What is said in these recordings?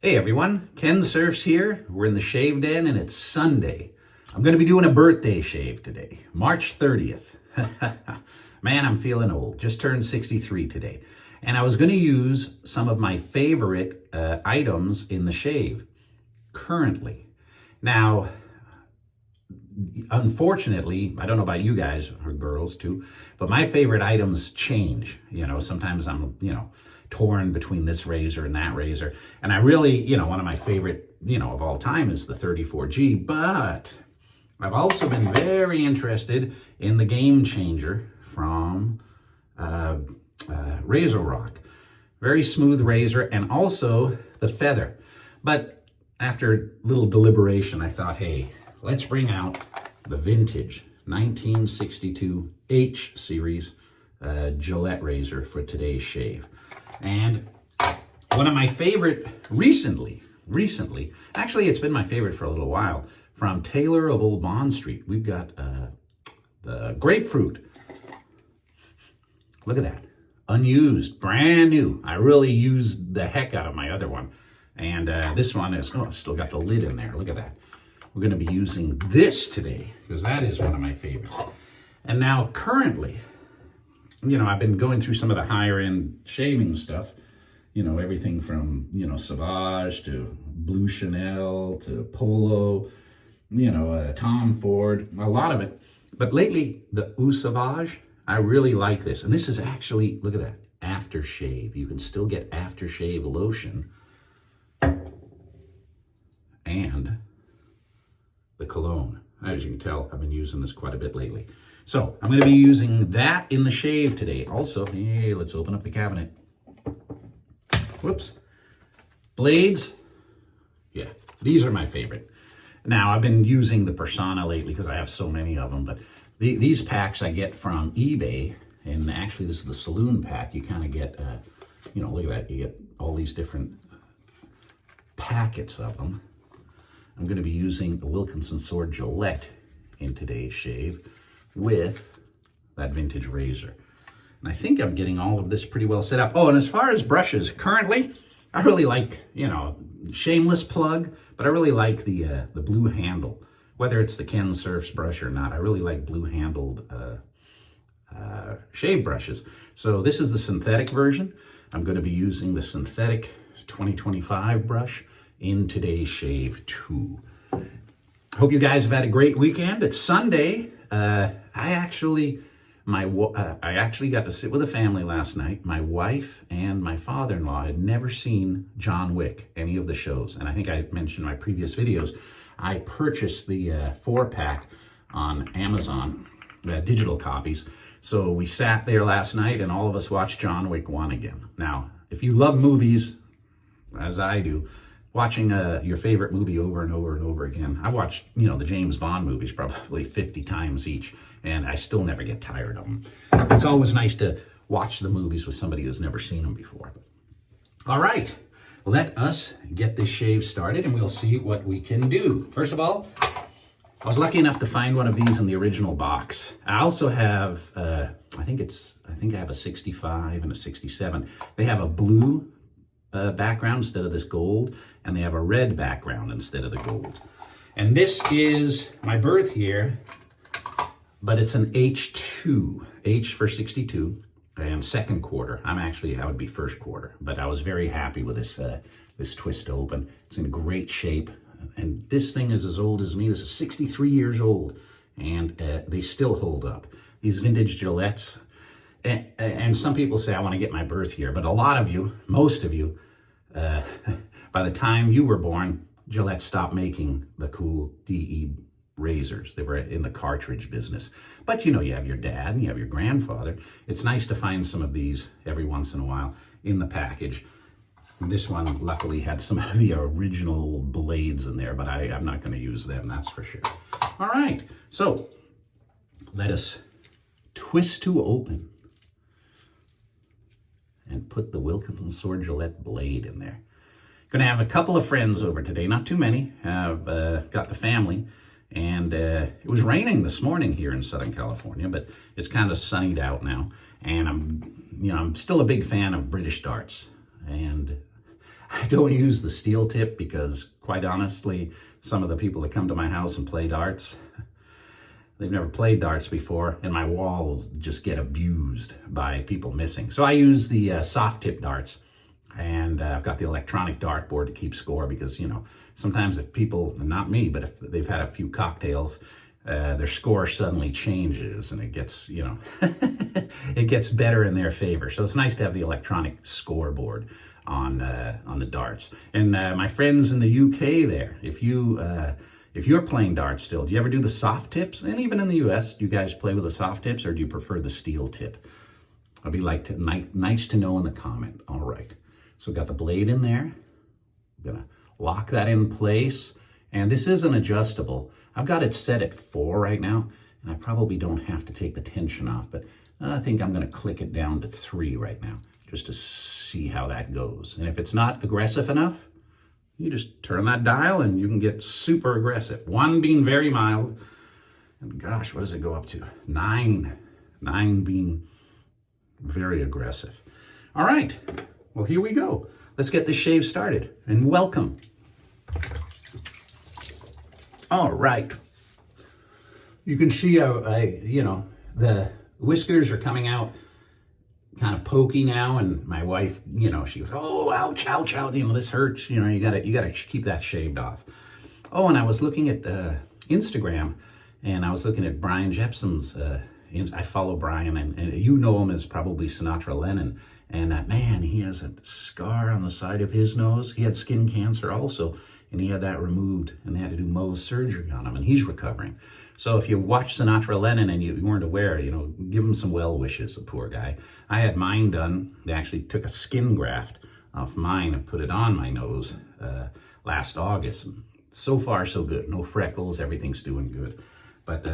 Hey everyone, Kensurfs here. We're in the shave den and it's Sunday. I'm going to be doing a birthday shave today, March 30th. Man, I'm feeling old. Just turned 63 today. And I was going to use some of my favorite items in the shave currently. Now, unfortunately, I don't know about you guys or girls too, but my favorite items change. Sometimes I'm, torn between this razor and that razor. And I really, one of my favorite, of all time is the 34G, but I've also been very interested in the Game Changer from Razor Rock. Very smooth razor, and also the Feather. But after a little deliberation, I thought, hey, let's bring out the vintage 1962 H series Gillette razor for today's shave. And one of my favorite recently, actually it's been my favorite for a little while, from Taylor of Old Bond Street, we've got the Grapefruit. Look at that, unused, brand new. I really used the heck out of my other one. And this one is, still got the lid in there, look at that. We're gonna be using this today, because that is one of my favorites. And now currently, I've been going through some of the higher end shaving stuff, everything from, Sauvage to Blue Chanel to Polo, Tom Ford, a lot of it. But lately, the Eau Sauvage, I really like this. And this is actually, look at that, aftershave. You can still get aftershave lotion and the cologne. As you can tell, I've been using this quite a bit lately. So I'm going to be using that in the shave today. Also, hey, let's open up the cabinet. Whoops. Blades. Yeah, these are my favorite. Now, I've been using the Persona lately because I have so many of them, but these packs I get from eBay, and actually this is the saloon pack. You kind of get, look at that. You get all these different packets of them. I'm going to be using the Wilkinson sword Gillette in today's shave with that vintage razor. And I think I'm getting all of this pretty well set up. Oh, and as far as brushes, currently, I really like, shameless plug, but I really like the blue handle. Whether it's the Kensurfs brush or not, I really like blue-handled shave brushes. So this is the synthetic version. I'm going to be using the synthetic 2025 brush in today's shave too. Hope you guys have had a great weekend. It's Sunday. I actually got to sit with the family last night. My wife and my father-in-law had never seen John Wick, any of the shows. And I think I mentioned in my previous videos, I purchased the 4-pack on Amazon, digital copies. So we sat there last night and all of us watched John Wick 1 again. Now, if you love movies, as I do, watching your favorite movie over and over and over again. I've watched, the James Bond movies probably 50 times each, and I still never get tired of them. It's always nice to watch the movies with somebody who's never seen them before. All right, let us get this shave started, and we'll see what we can do. First of all, I was lucky enough to find one of these in the original box. I also have, I think I have a 65 and a 67. They have a blue background instead of this gold, and they have a red background instead of the gold. And this is my birth year, but it's an H2, H for 62, and second quarter. I would be first quarter, but I was very happy with this twist open. It's in great shape, and this thing is as old as me. This is 63 years old, and they still hold up. These vintage Gillettes, and some people say I want to get my birth year, but a lot of you, most of you, by the time you were born, Gillette stopped making the cool DE razors. They were in the cartridge business. But you have your dad and you have your grandfather. It's nice to find some of these every once in a while in the package. This one luckily had some of the original blades in there, but I'm not going to use them, that's for sure. All right, so let us twist to open and put the Wilkinson sword Gillette blade in there. Going to have a couple of friends over today, not too many. I've got the family, and it was raining this morning here in Southern California, but it's kind of sunnied out now. And I'm still a big fan of British darts, and I don't use the steel tip because, quite honestly, some of the people that come to my house and play darts, they've never played darts before, and my walls just get abused by people missing. So I use the soft tip darts, and I've got the electronic dartboard to keep score because, you know, sometimes if people, not me, but if they've had a few cocktails, their score suddenly changes and it gets, you know, it gets better in their favor. So it's nice to have the electronic scoreboard on the darts. And my friends in the UK there, if you're playing darts still, do you ever do the soft tips? And even in the US, do you guys play with the soft tips or do you prefer the steel tip? I'd be nice to know in the comment. All right. So got the blade in there. I'm gonna lock that in place. And this isn't adjustable. I've got it set at 4 right now, and I probably don't have to take the tension off, but I think I'm gonna click it down to 3 right now, just to see how that goes. And if it's not aggressive enough, you just turn that dial and you can get super aggressive. 1 being very mild, and gosh, what does it go up to? 9. 9 being very aggressive. All right, well, here we go. Let's get this shave started, and welcome. All right. You can see you know, the whiskers are coming out kind of pokey now, and my wife, you know, she goes, "Oh, ouch, ouch, ouch, you know, this hurts." You know, you gotta keep that shaved off. Oh, and I was looking at Instagram, and I was looking at Brian Jepson's. I follow Brian, and you know him as probably Sinatra Lennon. And man, he has a scar on the side of his nose. He had skin cancer also, and he had that removed, and they had to do Mohs surgery on him, and he's recovering. So if you watch Sinatra Lennon and you weren't aware, you know, give him some well wishes, the poor guy. I had mine done. They actually took a skin graft off mine and put it on my nose last August. And so far, so good. No freckles. Everything's doing good. But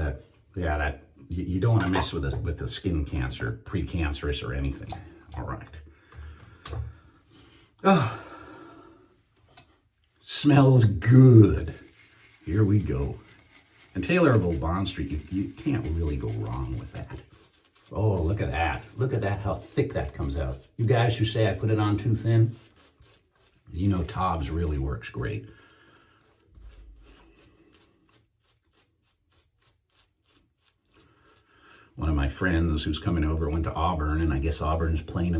yeah, that you don't want to mess with the skin cancer, precancerous or anything. All right. Oh, smells good. Here we go. And Taylor of Old Bond Street, you can't really go wrong with that. Oh, look at that. Look at that, how thick that comes out. You guys who say I put it on too thin, you know TOBS really works great. One of my friends who's coming over went to Auburn, and I guess Auburn's playing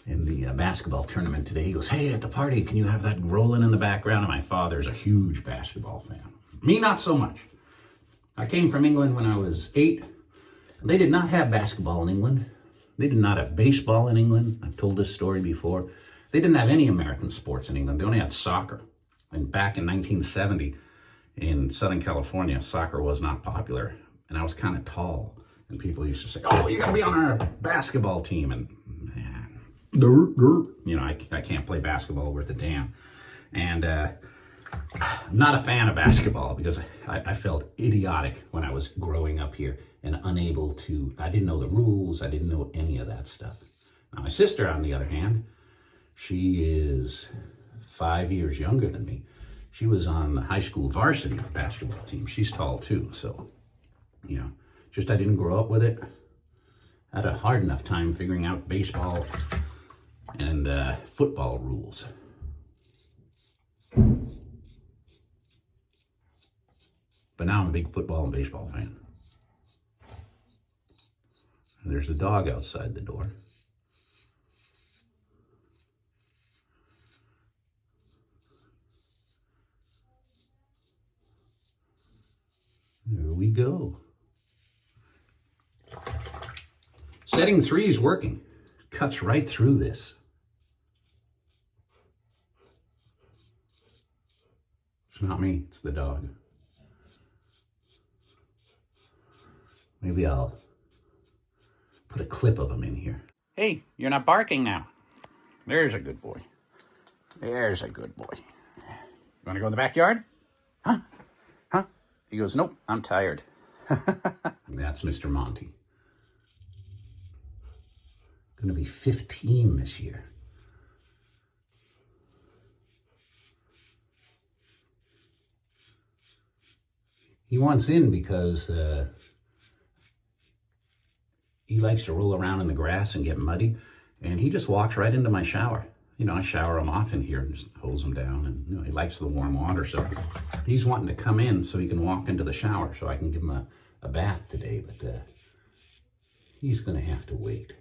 in the basketball tournament today. He goes, "Hey, at the party, can you have that rolling in the background?" And my father's a huge basketball fan. Me, not so much. I came from England when I was 8. They did not have basketball in England. They did not have baseball in England. I've told this story before. They didn't have any American sports in England. They only had soccer. And back in 1970, in Southern California, soccer was not popular. And I was kind of tall. And people used to say, "Oh, you got to be on our basketball team." And man, you know, I can't play basketball worth a damn. And I'm not a fan of basketball because I felt idiotic when I was growing up here and unable to, I didn't know the rules. I didn't know any of that stuff. Now, my sister, on the other hand, she is 5 years younger than me. She was on the high school varsity basketball team. She's tall too. So, you know, just I didn't grow up with it. I had a hard enough time figuring out baseball and football rules. But now I'm a big football and baseball fan. And there's a dog outside the door. There we go. Setting 3 is working. Cuts right through this. It's not me, it's the dog. Maybe I'll put a clip of him in here. Hey, you're not barking now. There's a good boy. There's a good boy. You want to go in the backyard? Huh? Huh? He goes, "Nope, I'm tired." That's Mr. Monty. Going to be 15 this year. He wants in because he likes to roll around in the grass and get muddy, and he just walks right into my shower. you know, I shower him off in here and just hose him down, and you know, he likes the warm water, so he's wanting to come in so he can walk into the shower so I can give him a bath today, but he's gonna have to wait.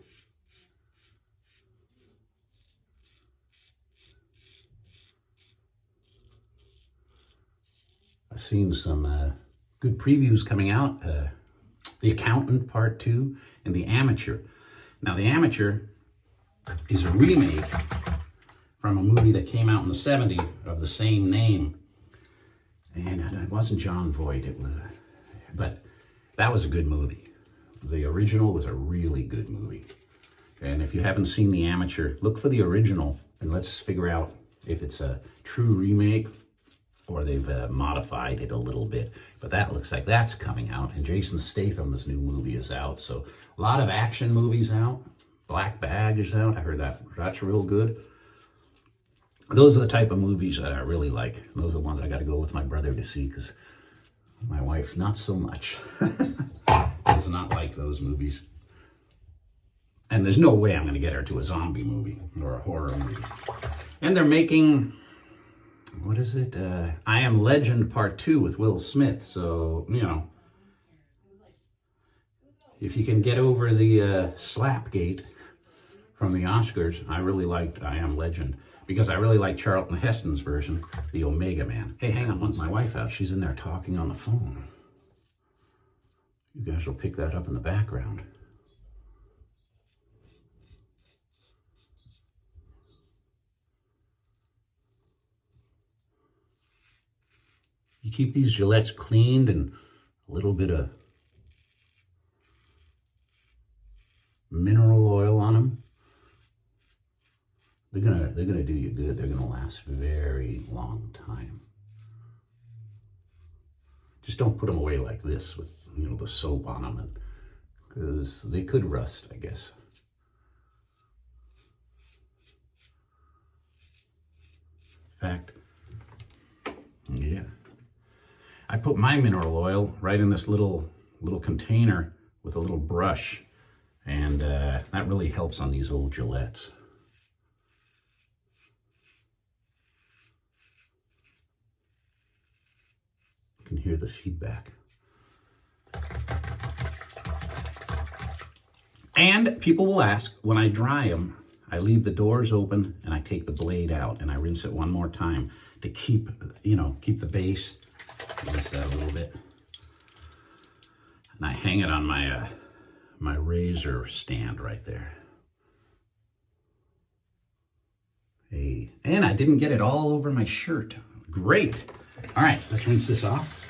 I've seen some good previews coming out. The Accountant Part 2 and The Amateur. Now, The Amateur is a remake from a movie that came out in the 70s of the same name. And it wasn't John Voight, but that was a good movie. The original was a really good movie. And if you haven't seen The Amateur, look for the original and let's figure out if it's a true remake or they've modified it a little bit. But that looks like that's coming out. And Jason Statham's new movie is out. So a lot of action movies out. Black Bag is out. I heard that's real good. Those are the type of movies that I really like. Those are the ones I got to go with my brother to see because my wife, not so much. Does not like those movies. And there's no way I'm going to get her to a zombie movie or a horror movie. And they're making... what is it? I Am Legend Part 2 with Will Smith. So, you know, if you can get over the Slapgate from the Oscars, I really liked I Am Legend because I really like Charlton Heston's version, the Omega Man. Hey, hang on, I want my wife out. She's in there talking on the phone. You guys will pick that up in the background. You keep these Gillettes cleaned and a little bit of mineral oil on them. They're gonna do you good. They're gonna last a very long time. Just don't put them away like this with, you know, the soap on them, because they could rust, I guess. In fact, yeah. I put my mineral oil right in this little container with a little brush, and that really helps on these old Gillettes. You can hear the feedback. And people will ask, when I dry them, I leave the doors open and I take the blade out and I rinse it one more time to keep, you know, keep the base. Rinse that a little bit. And I hang it on my my razor stand right there. Hey, and I didn't get it all over my shirt. Great. All right, let's rinse this off.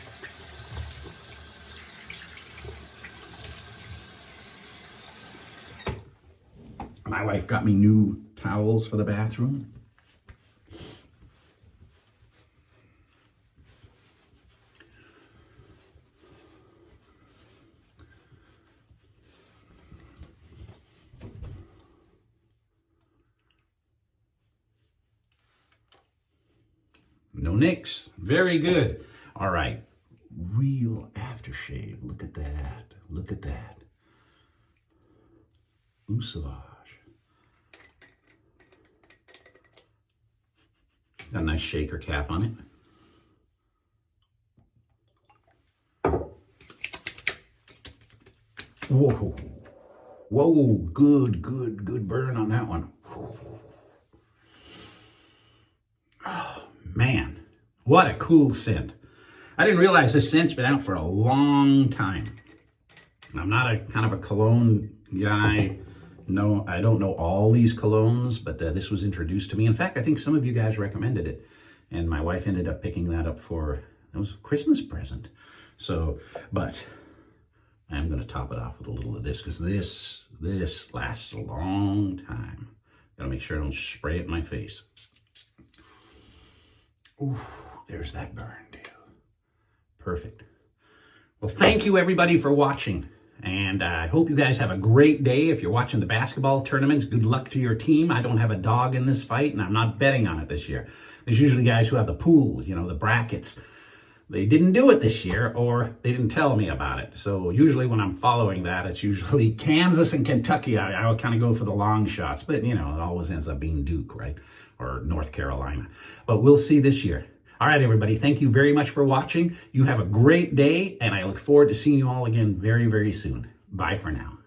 My wife got me new towels for the bathroom. No nicks. Very good. All right. Real aftershave. Look at that. Look at that. Eau Sauvage. Got a nice shaker cap on it. Whoa. Whoa. Good burn on that one. Oh, man. What a cool scent. I didn't realize this scent's been out for a long time. I'm not a kind of a cologne guy. No, I don't know all these colognes, but this was introduced to me. In fact, I think some of you guys recommended it, and my wife ended up picking that up for, it was a Christmas present. So, but I'm going to top it off with a little of this, because this lasts a long time. Got to make sure I don't spray it in my face. Ooh, there's that burn too. Perfect. Well, thank you everybody for watching. And I hope you guys have a great day. If you're watching the basketball tournaments, good luck to your team. I don't have a dog in this fight, and I'm not betting on it this year. There's usually guys who have the pool, you know, the brackets, they didn't do it this year, or they didn't tell me about it. So usually when I'm following that, it's usually Kansas and Kentucky. I would kind of go for the long shots, but you know, it always ends up being Duke, right? Or North Carolina. But we'll see this year. All right, everybody, thank you very much for watching. You have a great day, and I look forward to seeing you all again very, very soon. Bye for now.